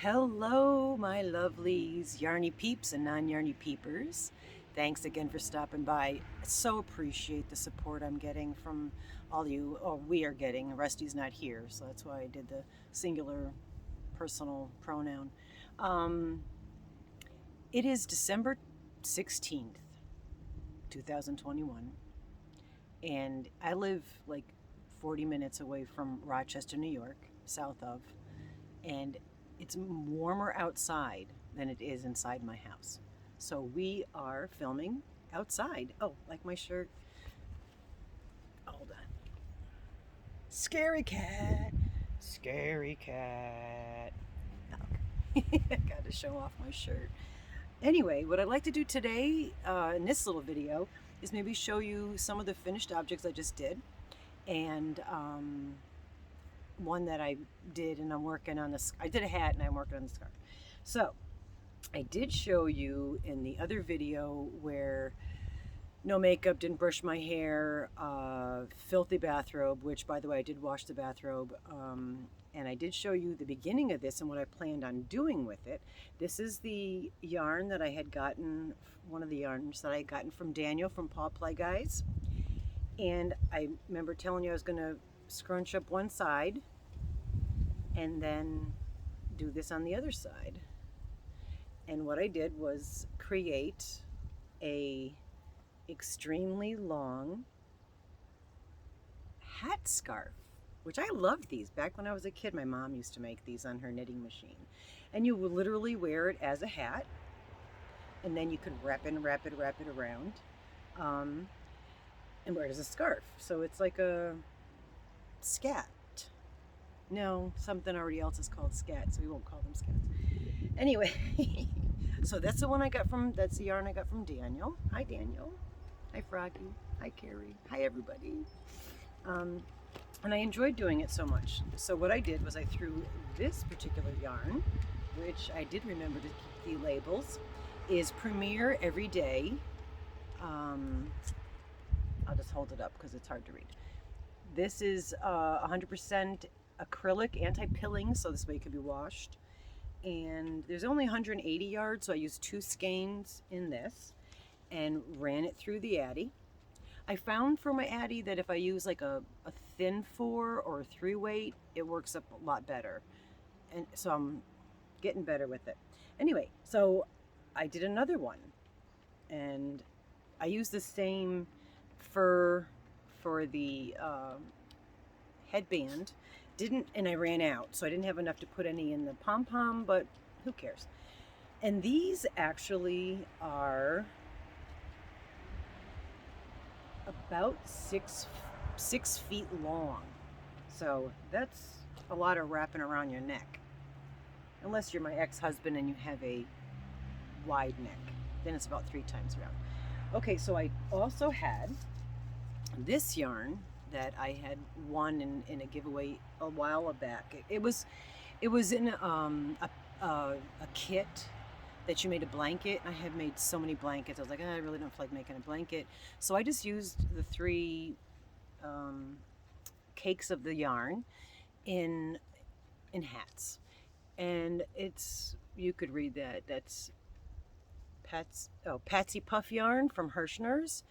Hello, my lovelies, yarny peeps and non-yarny peepers. Thanks again for stopping by. I so appreciate the support I'm getting from all you. Oh, we are getting. Rusty's not here, so that's why I did the singular personal pronoun. Um, it is December 16th, 2021, and I live like 40 minutes away from Rochester, New York, south of, and it's warmer outside than it is inside my house. So we are filming outside. Oh, like my shirt. Hold on. Scary cat. Scary cat. Okay. I got to show off my shirt. Anyway, what I'd like to do today in this little video is maybe show you some of the finished objects I just did. And one that I did, and I'm working on this. I did a hat and I'm working on the scarf. So I did show you in the other video where no makeup, didn't brush my hair, filthy bathrobe, which by the way I did wash the bathrobe, and I did show you the beginning of this and what I planned on doing with it. This is the yarn that I had gotten, one of the yarns that I had gotten from Daniel from Paw Play Guys, and I remember telling you I was going to scrunch up one side and then do this on the other side. And what I did was create a extremely long hat scarf, which I loved these. Back when I was a kid, my mom used to make these on her knitting machine. And you would literally wear it as a hat, and then you could wrap it around, and wear it as a scarf. So it's like a scat. No, something already else is called scat, so we won't call them scats. Anyway, so that's the one I got from, that's the yarn I got from Daniel. Hi, Daniel. Hi, Froggy. Hi, Carrie. Hi, everybody. And I enjoyed doing it so much. So what I did was I threw this particular yarn, which I did remember to keep the labels, is Premier Everyday. I'll just hold it up because it's hard to read. This is 100% acrylic, anti-pilling, so this way it can be washed. And there's only 180 yards, so I used 2 skeins in this and ran it through the addy. I found for my addy that if I use like a thin 4 or a 3 weight, it works up a lot better. And so I'm getting better with it. Anyway, so I did another one, and I used the same fur for the headband. And I ran out, so I didn't have enough to put any in the pom-pom, but who cares? And these actually are about six feet long. So that's a lot of wrapping around your neck. Unless you're my ex-husband and you have a wide neck, then it's about 3 times around. Okay, so I also had this yarn that I had won in a giveaway a while back. It was in a kit that you made a blanket. I had made so many blankets. I was like, I really don't feel like making a blanket. So I just used the 3 cakes of the yarn in hats. And it's, you could read that. That's Patsy Puff yarn from Hirschner's.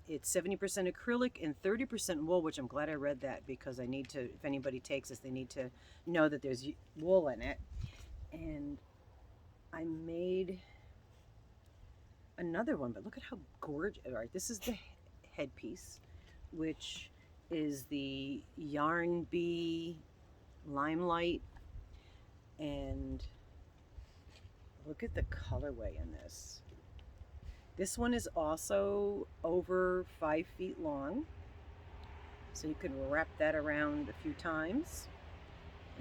It's 70% acrylic and 30% wool, which I'm glad I read that because I need to, if anybody takes this, they need to know that there's wool in it. And I made another one, but look at how gorgeous. All right, this is the headpiece, which is the Yarn Bee Limelight. And look at the colorway in this. This one is also over 5 feet long, so you can wrap that around a few times.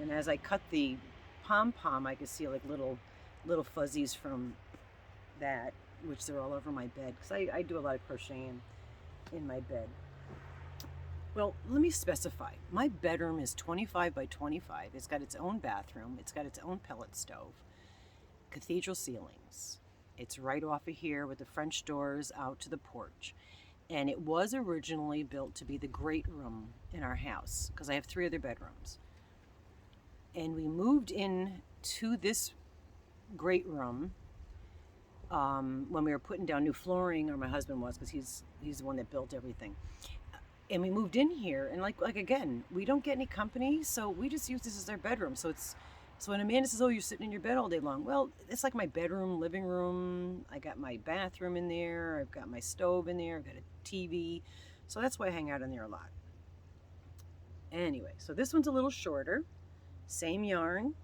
And as I cut the pom-pom, I could see like little fuzzies from that, which they're all over my bed, because I do a lot of crocheting in my bed. Well, let me specify. My bedroom is 25 by 25. It's got its own bathroom. It's got its own pellet stove, cathedral ceilings. It's right off of here with the French doors out to the porch. And it was originally built to be the great room in our house because I have 3 other bedrooms. And we moved in to this great room when we were putting down new flooring, or my husband was, because he's the one that built everything. And we moved in here, and like again, we don't get any company, so we just use this as our bedroom. So when Amanda says, "Oh, you're sitting in your bed all day long," well, it's like my bedroom, living room. I got my bathroom in there. I've got my stove in there. I've got a TV, so that's why I hang out in there a lot. Anyway, so this one's a little shorter, same yarn,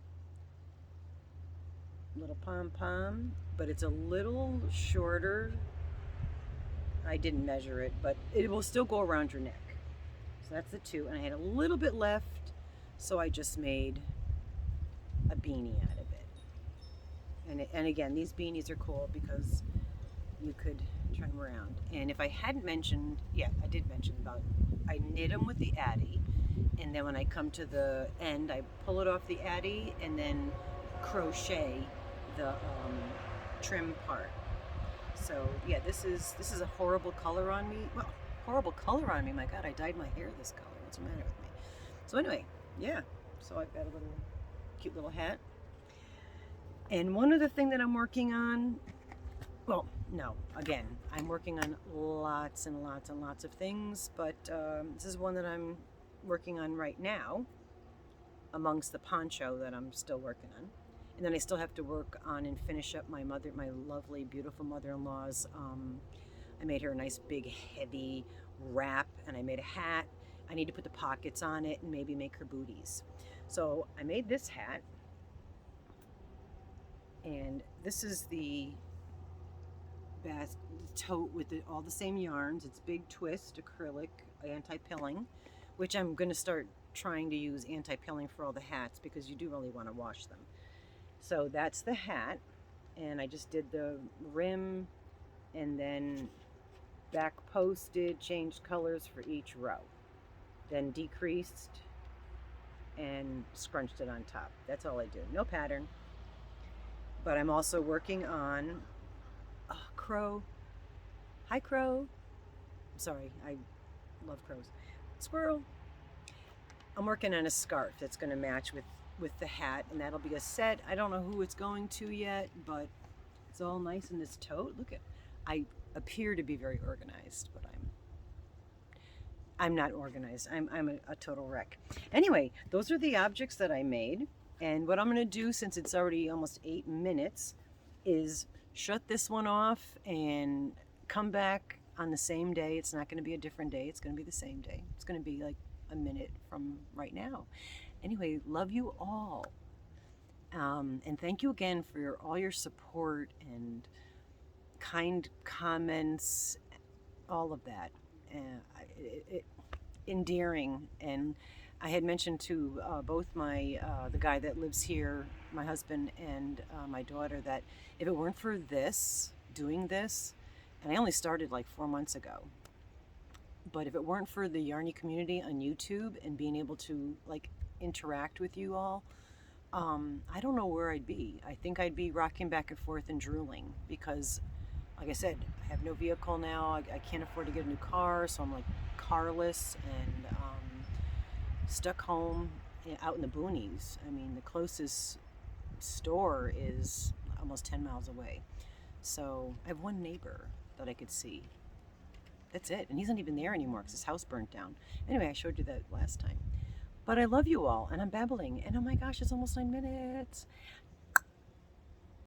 little pom-pom, but it's a little shorter. I didn't measure it, but it will still go around your neck. So that's the 2, and I had a little bit left, so I just made a beanie out of it. And again, these beanies are cool because you could turn them around. And if I hadn't mentioned, yeah, I did mention about, I knit them with the addy, and then when I come to the end, I pull it off the addy and then crochet the trim part. So yeah, this is a horrible color on me. Well, horrible color on me. My God, I dyed my hair this color. What's the matter with me? So anyway, yeah. So I've got a little cute little hat. And one other thing that I'm working on. Well, no. Again, I'm working on lots and lots and lots of things, but this is one that I'm working on right now, amongst the poncho that I'm still working on. And then I still have to work on and finish up my lovely, beautiful mother-in-law's. I made her a nice big heavy wrap, and I made a hat. I need to put the pockets on it and maybe make her booties. So I made this hat, and this is the tote with all the same yarns. It's big twist acrylic anti-pilling, which I'm going to start trying to use anti-pilling for all the hats because you do really want to wash them. So that's the hat, and I just did the rim and then back posted, changed colors for each row, then decreased and scrunched it on top. That's all I do. No pattern. But I'm also working on crow. Hi, crow. Sorry, I love crows. Squirrel. I'm working on a scarf that's going to match with the hat, and that'll be a set. I don't know who it's going to yet, but it's all nice in this tote. Look at, I appear to be very organized, but I'm not organized. I'm a total wreck. Anyway, those are the objects that I made, and what I'm going to do, since it's already almost 8 minutes, is shut this one off and come back on the same day. It's not going to be a different day. It's going to be the same day. It's going to be like a minute from right now. Anyway, love you all. And thank you again for all your support and kind comments, all of that. Endearing. And I had mentioned to both the guy that lives here, my husband, and my daughter, that if it weren't for doing this, and I only started like 4 months ago, but if it weren't for the Yarny community on YouTube and being able to like interact with you all, I don't know where I'd be. I think I'd be rocking back and forth and drooling because, like I said, I have no vehicle now. I can't afford to get a new car, so I'm like carless and stuck home out in the boonies. I mean, the closest store is almost 10 miles away. So I have one neighbor that I could see. That's it. And he's not even there anymore because his house burnt down. Anyway, I showed you that last time. But I love you all, and I'm babbling. And oh my gosh, it's almost 9 minutes.